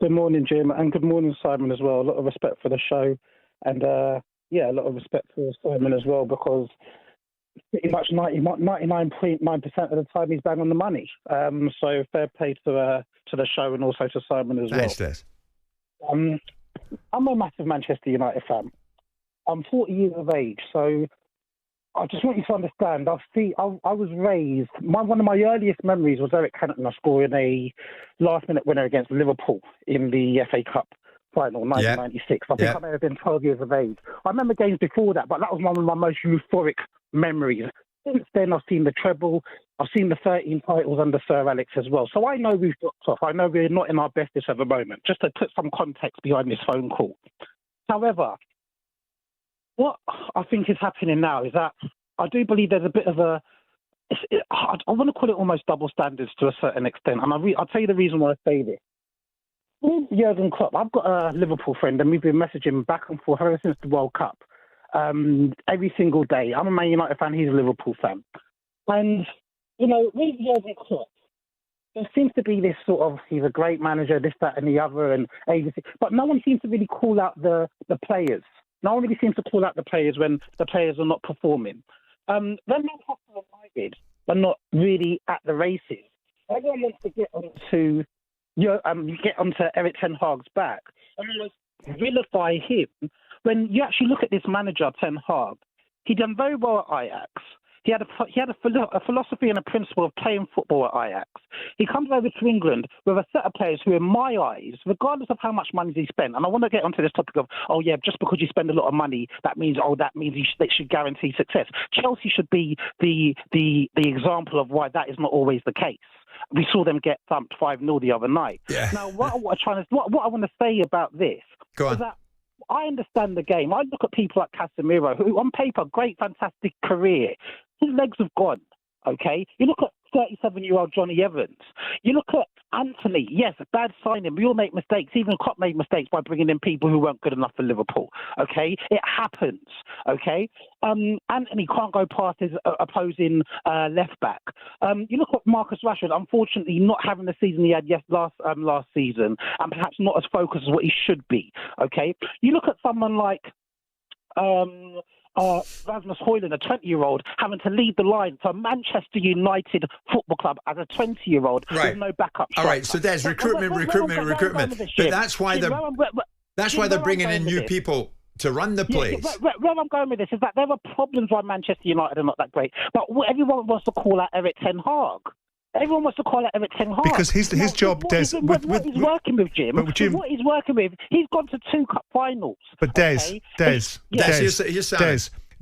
Good morning, Jim, and good morning, Simon, as well. A lot of respect for the show, and a lot of respect for Simon as well, because pretty much 99.9% of the time he's bang on the money. So fair play to the show and also to Simon as well. Thanks, Des. I'm a massive Manchester United fan. I'm 40 years of age, so I just want you to understand. I was raised. One of my earliest memories was Eric Cantona scoring a last-minute winner against Liverpool in the FA Cup final, 1996. I think I may have been 12 years of age. I remember games before that, but that was one of my most euphoric memories. Since then, I've seen the treble. I've seen the 13 titles under Sir Alex as well. So I know we've dropped off. I know we're not in our bestest at the moment, just to put some context behind this phone call. However, what I think is happening now is that I do believe there's a bit of I want to call it almost double standards to a certain extent. And I'll tell you the reason why I say this. With Jurgen Klopp, I've got a Liverpool friend and we've been messaging back and forth ever since the World Cup. Every single day. I'm a Man United fan, he's a Liverpool fan. And, with Jurgen Klopp, there seems to be this sort of, he's a great manager, this, that and the other, and agency. But no one seems to really call out the players. No one really seems to call out the players when the players are not performing. When Manchester United are not really at the races, everyone wants to get onto Eric Ten Hag's back and almost vilify him. When you actually look at this manager, Ten Hag, he done very well at Ajax. He had a philosophy and a principle of playing football at Ajax. He comes over to England with a set of players who, in my eyes, regardless of how much money he spent, and I want to get onto this topic of, just because you spend a lot of money, that means they should guarantee success. Chelsea should be the example of why that is not always the case. We saw them get thumped 5-0 the other night. Yeah. Now, what I want to say about this is that I understand the game. I look at people like Casemiro, who on paper, great, fantastic career. His legs have gone, okay? You look at 37-year-old Johnny Evans. You look at Anthony. Yes, bad signing. We all make mistakes. Even Klopp made mistakes by bringing in people who weren't good enough for Liverpool, okay? It happens, okay? Anthony can't go past his opposing left back. You look at Marcus Rashford, unfortunately not having the season he had last season, and perhaps not as focused as what he should be, okay? You look at someone like Rasmus Højlund, a 20-year-old, having to lead the line for Manchester United Football Club as a 20-year-old with no backup striker. All right, so there's recruitment. But that's why they're bringing in new people to run the place. Where I'm going with this is that there are problems why Manchester United are not that great. But everyone wants to call out Eric Ten Hag. Everyone wants to call out Eric Ten Hag. Because his job, Des... What he's working with, Jim, he's gone to 2 cup finals. But Des,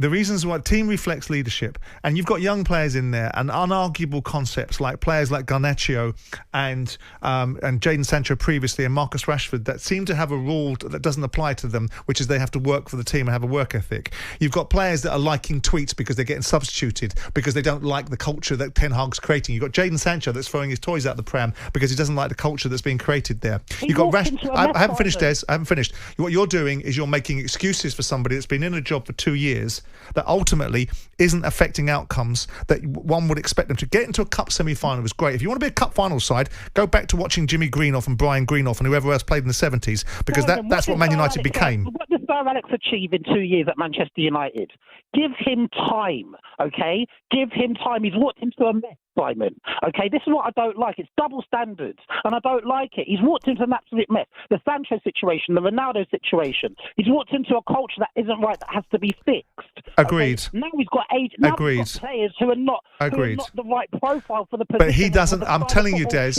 the reasons why team reflects leadership, and you've got young players in there, and unarguable concepts like players like Garnacho and Jadon Sancho previously, and Marcus Rashford, that seem to have a rule that doesn't apply to them, which is they have to work for the team and have a work ethic. You've got players that are liking tweets because they're getting substituted because they don't like the culture that Ten Hag's creating. You've got Jadon Sancho that's throwing his toys out the pram because he doesn't like the culture that's being created there. You've got I haven't finished, Des. I haven't finished. What you're doing is you're making excuses for somebody that's been in a job for 2 years that ultimately isn't affecting outcomes that one would expect them to. Get into a cup semi-final was great. If you want to be a cup final side, go back to watching Jimmy Greenough and Brian Greenough and whoever else played in the 70s, because that's what Man United became. What did Sir Alex achieve in 2 years at Manchester United? Give him time, okay? Give him time. He's walked into a mess, Simon. Okay, this is what I don't like. It's double standards, and I don't like it. He's walked into an absolute mess. The Sancho situation, the Ronaldo situation. He's walked into a culture that isn't right, that has to be fixed. Agreed. Okay? Now he's got players who are not the right profile for the position. But he doesn't. I'm telling you, Des.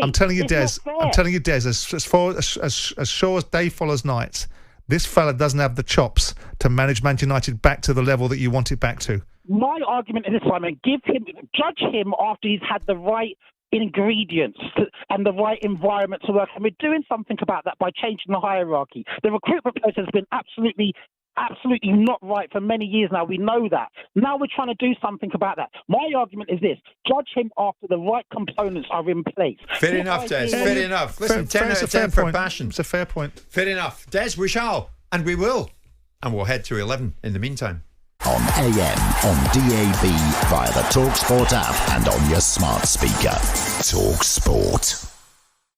I'm telling you, Des. As sure as day follows night, this fella doesn't have the chops to manage Man United back to the level that you want it back to. My argument is this, Simon. Judge him after he's had the right ingredients and the right environment to work. And we're doing something about that by changing the hierarchy. The recruitment process has been absolutely not right for many years now. We know that. Now we're trying to do something about that. My argument is this: judge him after the right components are in place. Fair enough, Des. Fair enough. Listen, 10 out of 10 for passion. It's a fair point. Fair enough. Des, we shall, and we will. And we'll head to 11 in the meantime. On AM, on DAB, via the talkSPORT app and on your smart speaker. talkSPORT.